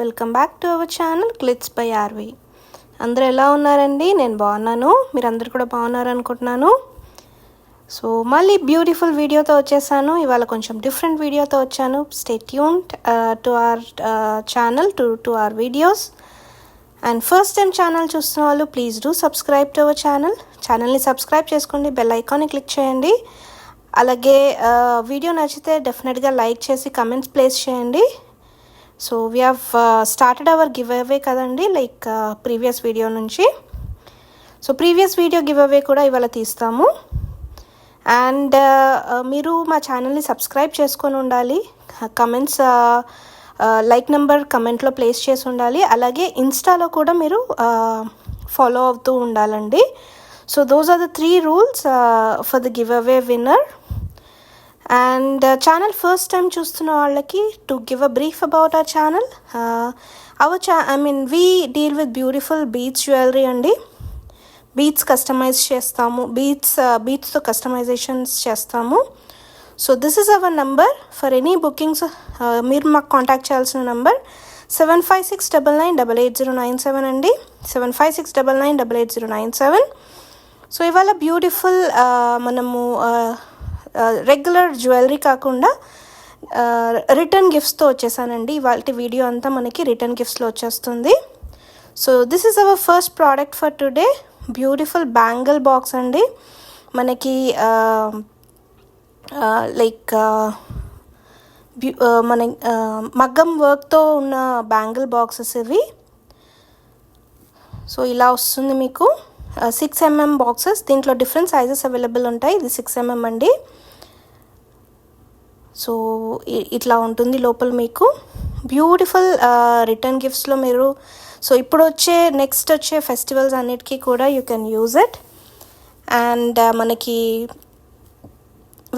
Welcome back to our channel Glitz by RV. అందరూ ఎలా ఉన్నారండి? నేను బాగున్నాను, మీరందరూ కూడా బాగున్నారు అనుకుంటున్నాను. సో మళ్ళీ బ్యూటిఫుల్ వీడియోతో వచ్చేసాను. ఇవాళ కొంచెం డిఫరెంట్ వీడియోతో వచ్చాను. Stay tuned to our channel to our videos. And first time channel చూస్తున్న వాళ్ళు please do subscribe to our ఛానల్ని సబ్స్క్రైబ్ చేసుకోండి, బెల్ ఐకాన్ని క్లిక్ చేయండి. అలాగే వీడియో నచ్చితే డెఫినెట్గా లైక్ చేసి కమెంట్స్ ప్లేస్ చేయండి. So we have started our give away కదండి, లైక్ ప్రీవియస్ వీడియో నుంచి. So previous video give away కూడా ఇవాళ తీస్తాము. అండ్ మీరు మా ఛానల్ని సబ్స్క్రైబ్ చేసుకొని ఉండాలి. కమెంట్స్ లైక్ నెంబర్ కమెంట్లో ప్లేస్ చేసి ఉండాలి. అలాగే ఇన్స్టాలో కూడా మీరు ఫాలో అవుతూ ఉండాలండి. So those are the 3 rules for the give away winner. And channel first time చూస్తున్న వాళ్ళకి to give a brief about our channel. We deal with beautiful beads jewellery అండి. బీడ్స్ కస్టమైజ్ చేస్తాము, బీడ్స్తో కస్టమైజేషన్స్ చేస్తాము. So this is our number for any bookings. మీరు మాకు contact చేయాల్సిన number 7569988097 అండి, 7569988097. సో ఇవాళ బ్యూటిఫుల్ మనము రెగ్యులర్ జ్యువెలరీ కాకుండా రిటర్న్ గిఫ్ట్స్తో వచ్చేసానండి. ఇవాళ వీడియో అంతా మనకి రిటర్న్ గిఫ్ట్స్లో వచ్చేస్తుంది. So this is hour first product for today. Beautiful bangle box అండి. మనకి లైక్ మన మగ్గం వర్క్తో ఉన్న బ్యాంగిల్ బాక్సెస్ ఇవి. సో ఇలా వస్తుంది మీకు 6mm బాక్సెస్. దీంట్లో డిఫరెంట్ సైజెస్ అవైలబుల్ ఉంటాయి. ఇది 6mm అండి. సో ఇట్లా ఉంటుంది లోపల మీకు. బ్యూటిఫుల్ రిటర్న్ గిఫ్ట్స్లో మీరు సో ఇప్పుడు నెక్స్ట్ వచ్చే ఫెస్టివల్స్ అన్నిటికీ కూడా you can use it. And మనకి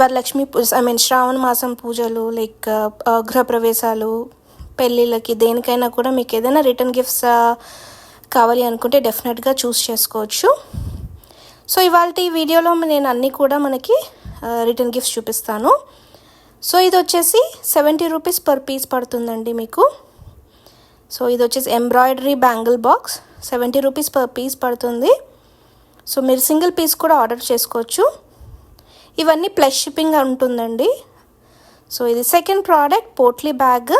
వరలక్ష్మి శ్రావణ మాసం పూజలు, లైక్ గృహప్రవేశాలు, పెళ్ళిళ్ళకి, దేనికైనా కూడా మీకు ఏదైనా రిటర్న్ గిఫ్ట్స్ కావాలి అనుకుంటే డెఫినెట్గా చూస్ చేసుకోవచ్చు. సో ఇవాళ ఈ వీడియోలో నేను అన్నీ కూడా మనకి రిటర్న్ గిఫ్ట్స్ చూపిస్తాను. సో ఇది వచ్చేసి 70 రూపీస్ పర్ పీస్ పడుతుందండి మీకు. సో ఇది వచ్చేసి embroidery bangle box, 70 rupees per piece పడుతుంది. సో మీరు సింగిల్ పీస్ కూడా ఆర్డర్ చేసుకోవచ్చు. ఇవన్నీ ప్లస్ షిప్పింగ్ ఉంటుందండి. సో ఇది second product, potli bag.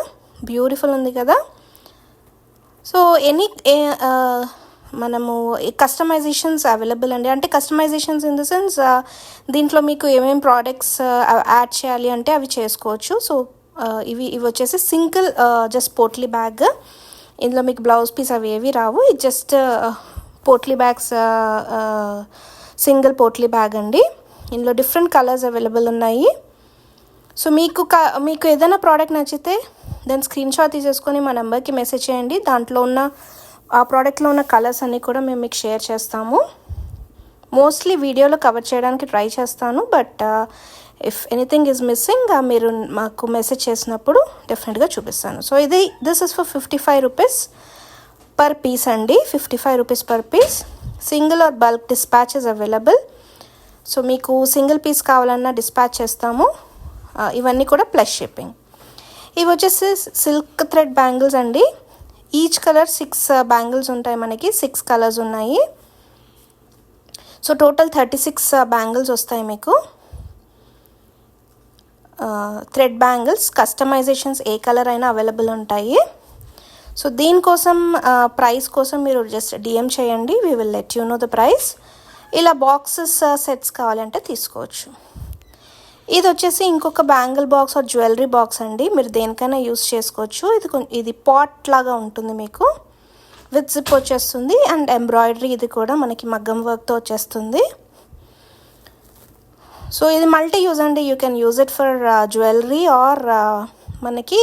Beautiful ఉంది కదా. సో మనము కస్టమైజేషన్స్ అవైలబుల్ అండి. అంటే కస్టమైజేషన్స్ ఇన్ ద సెన్స్ దీంట్లో మీకు ఏమేమి ప్రోడక్ట్స్ యాడ్ చేయాలి అంటే అవి చేసుకోవచ్చు. సో ఇవి వచ్చేసి సింగిల్ జస్ట్ పోట్లీ బ్యాగ్. ఇందులో మీకు బ్లౌజ్ పీస్ అవి ఏవి రావు. ఇది just potli bags, single potli bag అండి. ఇందులో డిఫరెంట్ కలర్స్ అవైలబుల్ ఉన్నాయి. సో మీకు ఏదైనా ప్రోడక్ట్ నచ్చితే దాని స్క్రీన్ షాట్ తీసేసుకొని మా నెంబర్కి మెసేజ్ చేయండి. దాంట్లో ఉన్న ఆ ప్రోడక్ట్లో ఉన్న కలర్స్ అన్నీ కూడా మేము మీకు షేర్ చేస్తాము. మోస్ట్లీ వీడియోలో కవర్ చేయడానికి ట్రై చేస్తాను, but if anything is missing మీరు మాకు మెసేజ్ చేసినప్పుడు డెఫినెట్గా చూపిస్తాను. So this is for 55 rupees per piece అండి. 55 rupees per piece. Single or bulk dispatches available. So మీకు సింగిల్ పీస్ కావాలన్నా డిస్పాచ్ చేస్తాము. ఇవన్నీ కూడా ప్లస్ షిప్పింగ్. ఇవి వచ్చేసి సిల్క్ థ్రెడ్ బ్యాంగిల్స్ అండి. ఈచ్ కలర్ 6 బ్యాంగిల్స్ ఉంటాయి మనకి. 6 కలర్స్ ఉన్నాయి. సో టోటల్ 36 బ్యాంగిల్స్ వస్తాయి మీకు. థ్రెడ్ బ్యాంగిల్స్ కస్టమైజేషన్స్ ఏ కలర్ అయినా అవైలబుల్ ఉంటాయి. సో దీనికోసం ప్రైస్ కోసం మీరు జస్ట్ డిఎం చేయండి, we will let you know the price. ఇలా బాక్సెస్ సెట్స్ కావాలంటే తీసుకోవచ్చు. ఇది వచ్చేసి ఇంకొక bangle box or jewellery box అండి. మీరు దేనికైనా యూస్ చేసుకోవచ్చు. ఇది పాట్ లాగా ఉంటుంది మీకు. విత్ జిప్ వచ్చేస్తుంది. అండ్ ఎంబ్రాయిడరీ ఇది కూడా మనకి మగ్గం వర్క్తో వచ్చేస్తుంది. సో ఇది మల్టీ యూజ్ అండి. You can use it for jewellery or మనకి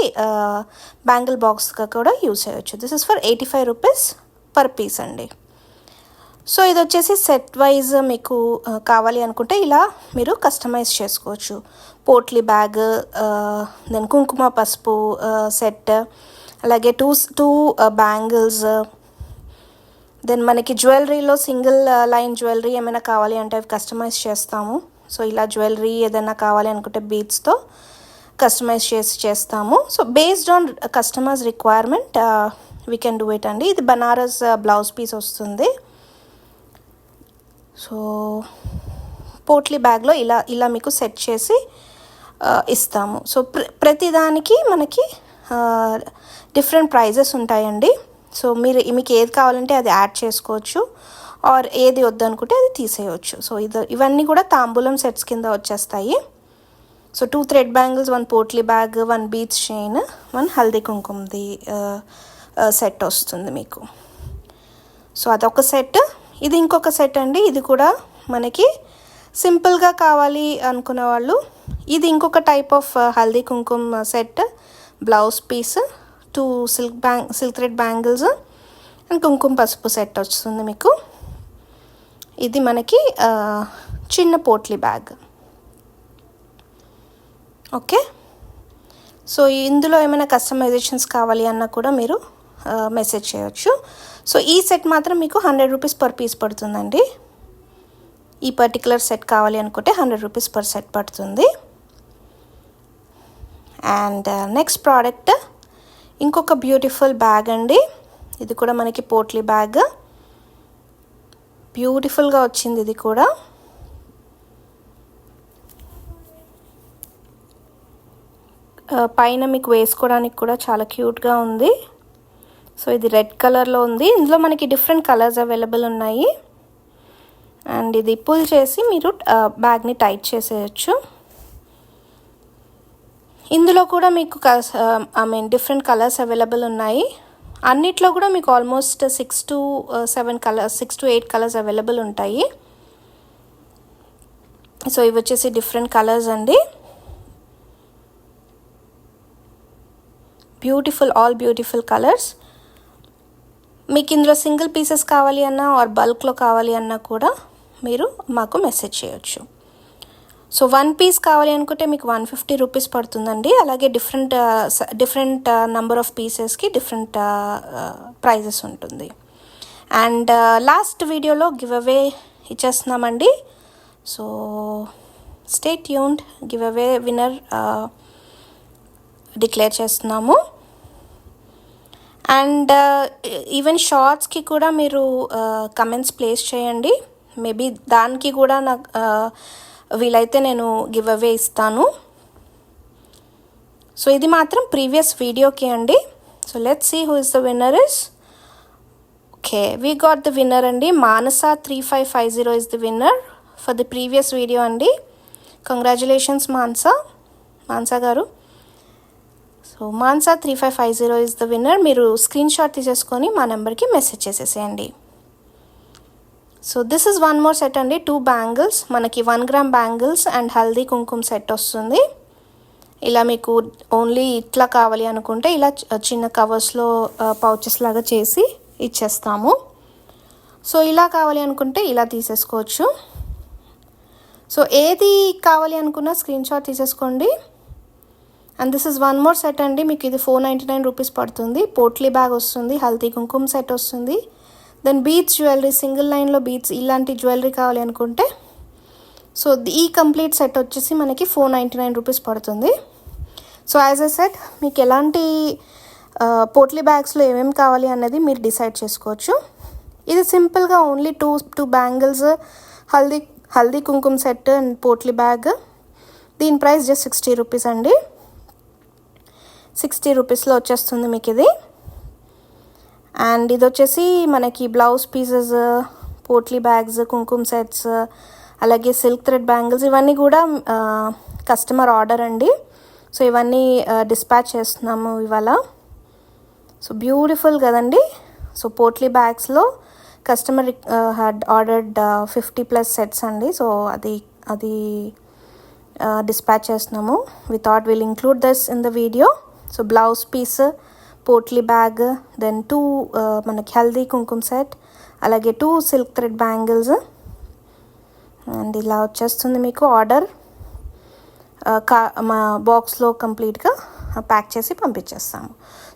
బ్యాంగిల్ బాక్స్గా కూడా యూజ్ చేయవచ్చు. This is for 85 rupees per piece అండి. సో ఇది వచ్చేసి సెట్ వైజ్ మీకు కావాలి అనుకుంటే ఇలా మీరు కస్టమైజ్ చేసుకోవచ్చు. పోట్లీ బ్యాగ్, దెన్ కుంకుమ పసుపు సెట్, అలాగే టూ బ్యాంగిల్స్, దెన్ మనకి జ్యువెలరీలో సింగిల్ లైన్ జ్యువెలరీ ఏమైనా కావాలి అంటే అవి కస్టమైజ్ చేస్తాము. సో ఇలా జ్యువెలరీ ఏదైనా కావాలి అనుకుంటే బీడ్స్తో కస్టమైజ్ చేస్తాము. So based on customers requirement we can do it అండి. ఇది బనారస్ బ్లౌజ్ పీస్ వస్తుంది. సో పోట్లీ బ్యాగ్లో ఇలా మీకు సెట్ చేసి ఇస్తాము. సో ప్రతిదానికి మనకి డిఫరెంట్ ప్రైజెస్ ఉంటాయండి. సో మీకు ఏది కావాలంటే అది యాడ్ చేసుకోవచ్చు, ఆర్ ఏది వద్దనుకుంటే అది తీసేయవచ్చు. సో ఇవన్నీ కూడా తాంబూలం సెట్స్ కింద వచ్చేస్తాయి. సో 2 థ్రెడ్ బ్యాంగిల్స్, 1 పోట్లీ బ్యాగ్, 1 బీడ్స్ చైన్, 1 హల్దీ కుంకుమది సెట్ వస్తుంది మీకు. సో అదొక సెట్. ఇది ఇంకొక సెట్ అండి. ఇది కూడా మనకి సింపుల్గా కావాలి అనుకునే వాళ్ళు ఇది ఇంకొక type of haldi kumkum set. Blouse piece, 2 silk thread bangles and kumkum పసుపు సెట్ వస్తుంది మీకు. ఇది మనకి చిన్న పోట్లీ బ్యాగ్. ఓకే. సో ఇందులో ఏమైనా కస్టమైజేషన్స్ కావాలి అన్నా కూడా మీరు మెసేజ్ చేయొచ్చు. సో ఈ సెట్ మాత్రం మీకు 100 రూపీస్ పర్ పీస్ పడుతుందండి. ఈ పర్టికులర్ సెట్ కావాలి అనుకుంటే 100 రూపీస్ పర్ సెట్ పడుతుంది. అండ్ నెక్స్ట్ ప్రోడక్ట్ ఇంకొక బ్యూటిఫుల్ బ్యాగ్ అండి. ఇది కూడా మనకి పోట్లీ బ్యాగ్. బ్యూటిఫుల్గా వచ్చింది ఇది కూడా. పైన మీకు వేసుకోవడానికి కూడా చాలా క్యూట్గా ఉంది. సో ఇది రెడ్ కలర్లో ఉంది. ఇందులో మనకి డిఫరెంట్ కలర్స్ అవైలబుల్ ఉన్నాయి. అండ్ ఇది పుల్ చేసి మీరు బ్యాగ్ని టైట్ చేసేయచ్చు. ఇందులో కూడా మీకు డిఫరెంట్ కలర్స్ అవైలబుల్ ఉన్నాయి. అన్నిట్లో కూడా మీకు ఆల్మోస్ట్ 6 to 8 కలర్స్ అవైలబుల్ ఉంటాయి. సో ఇవి వచ్చేసి డిఫరెంట్ కలర్స్ అండి. All beautiful colours. మీకు ఇందులో సింగిల్ పీసెస్ కావాలి అన్నా ఆర్ బల్క్లో కావాలి అన్నా కూడా మీరు మాకు మెసేజ్ చేయొచ్చు. సో 1 పీస్ కావాలి అనుకుంటే మీకు 150 రూపీస్ పడుతుందండి. అలాగే డిఫరెంట్ నెంబర్ ఆఫ్ పీసెస్కి డిఫరెంట్ ప్రైజెస్ ఉంటుంది. అండ్ లాస్ట్ వీడియోలో గివ్ అవే ఇచ్చేస్తున్నామండి. So stay tuned. గివ్ అవే విన్నర్ డిక్లేర్ చేస్తున్నాము. అండ్ ఈవెన్ షార్ట్స్కి కూడా మీరు కమెంట్స్ ప్లేస్ చేయండి. మేబీ దానికి కూడా నాకు వీలైతే నేను గివ్ అవే ఇస్తాను. సో ఇది మాత్రం ప్రీవియస్ వీడియోకి అండి. So let's see who is the winner is. Okay, we got the winner అండి. Manasa 3550 is the winner for the previous video అండి. కంగ్రాచులేషన్స్ మాన్సా గారు. So Mansa 3550 is the winner. మీరు స్క్రీన్ షాట్ తీసేసుకొని మా నెంబర్కి మెసేజ్ చేసేసేయండి. So this is 1 more set అండి. 2 bangles, మనకి 1 gram bangles and haldi kumkum set వస్తుంది. ఇలా మీకు ఓన్లీ ఇట్లా కావాలి అనుకుంటే ఇలా చిన్న కవర్స్లో పౌచెస్ లాగా చేసి ఇచ్చేస్తాము. సో ఇలా కావాలి అనుకుంటే ఇలా తీసేసుకోవచ్చు. సో ఏది కావాలి అనుకున్నా స్క్రీన్ షాట్ తీసేసుకోండి. And this is 1 more set అండి. మీకు ఇది 499 రూపీస్ పడుతుంది. పోట్లీ బ్యాగ్ వస్తుంది, హల్దీ కుంకుమ సెట్ వస్తుంది. దెన్ బీడ్స్ జ్యువెలరీ, సింగిల్ లైన్లో బీడ్స్ ఇలాంటి జ్యువెలరీ కావాలి అనుకుంటే సో ఈ కంప్లీట్ సెట్ వచ్చేసి మనకి 499 రూపీస్ పడుతుంది. సో యాజ్ ఎ సెట్ మీకు ఎలాంటి పోట్లీ బ్యాగ్స్లో ఏమేమి కావాలి అన్నది మీరు డిసైడ్ చేసుకోవచ్చు. ఇది సింపుల్గా only two bangles, haldi kumkum set and potli bag. దీని ప్రైస్ జస్ట్ 60 రూపీస్ అండి. 60 రూపీస్లో వచ్చేస్తుంది మీకు ఇది. అండ్ ఇది వచ్చేసి మనకి blouse pieces, potli bags, kumkum sets, అలాగే సిల్క్ థ్రెడ్ బ్యాంగిల్స్ ఇవన్నీ కూడా కస్టమర్ ఆర్డర్ అండి. సో ఇవన్నీ డిస్పాచ్ చేస్తున్నాము ఇవాళ. సో బ్యూటిఫుల్ కదండి. సో పోట్లీ బ్యాగ్స్లో కస్టమర్ హ్యాడ్ ఆర్డర్డ్ 50+ సెట్స్ అండి. సో అది డిస్పాచ్ చేస్తున్నాము. We thought will include this in the video. So blouse piece, potli bag, then 2 మనకి హల్దీ కుంకుమ సెట్, అలాగే 2 సిల్క్ థ్రెడ్ బ్యాంగిల్స్. అండ్ ఇలా వచ్చేస్తుంది మీకు ఆర్డర్. మా బాక్స్లో కంప్లీట్గా ప్యాక్ చేసి పంపించేస్తాము.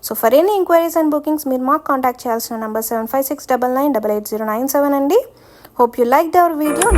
So for any enquiries and bookings మీరు మాకు కాంటాక్ట్ చేయాల్సిన నెంబర్ 7569988097 అండి. Hope you like our video.